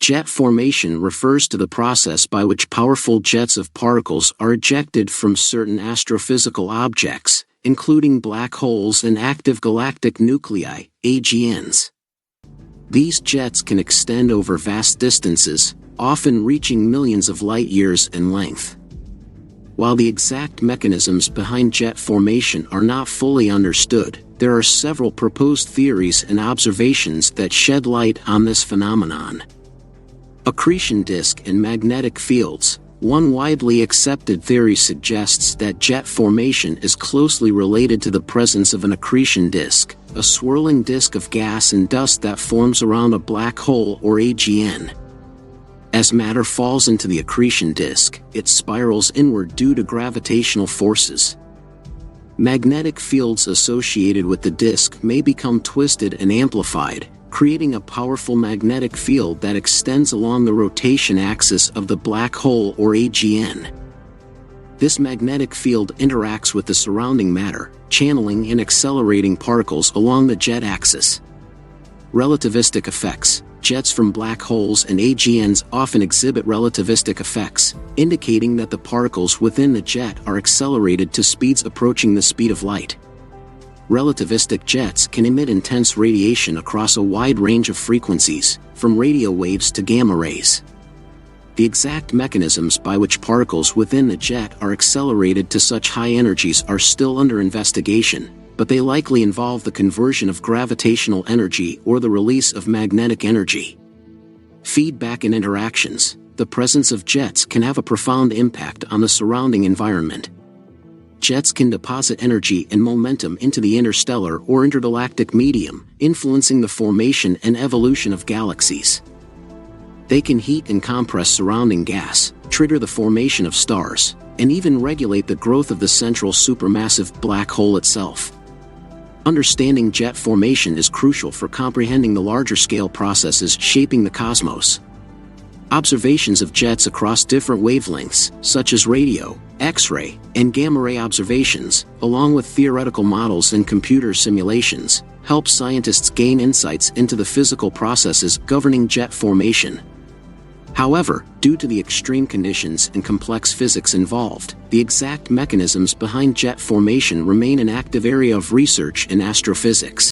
jet formation refers to the process by which powerful jets of particles are ejected from certain astrophysical objects, including black holes and active galactic nuclei, AGNs. These jets can extend over vast distances, often reaching millions of light-years in length. While the exact mechanisms behind jet formation are not fully understood, there are several proposed theories and observations that shed light on this phenomenon. Accretion disk and magnetic fields. One widely accepted theory suggests that jet formation is closely related to the presence of an accretion disk, a swirling disk of gas and dust that forms around a black hole or AGN. As matter falls into the accretion disk, it spirals inward due to gravitational forces. Magnetic fields associated with the disk may become twisted and amplified, creating a powerful magnetic field that extends along the rotation axis of the black hole or AGN. This magnetic field interacts with the surrounding matter, channeling and accelerating particles along the jet axis. Relativistic effects. Jets from black holes and AGNs often exhibit relativistic effects, indicating that the particles within the jet are accelerated to speeds approaching the speed of light. Relativistic jets can emit intense radiation across a wide range of frequencies, from radio waves to gamma rays. The exact mechanisms by which particles within the jet are accelerated to such high energies are still under investigation, but they likely involve the conversion of gravitational energy or the release of magnetic energy. Feedback and interactions. The presence of jets can have a profound impact on the surrounding environment. Jets can deposit energy and momentum into the interstellar or intergalactic medium, influencing the formation and evolution of galaxies. They can heat and compress surrounding gas, trigger the formation of stars, and even regulate the growth of the central supermassive black hole itself. Understanding jet formation is crucial for comprehending the larger-scale processes shaping the cosmos. Observations of jets across different wavelengths, such as radio, X-ray, and gamma-ray observations, along with theoretical models and computer simulations, help scientists gain insights into the physical processes governing jet formation. However, due to the extreme conditions and complex physics involved, the exact mechanisms behind jet formation remain an active area of research in astrophysics.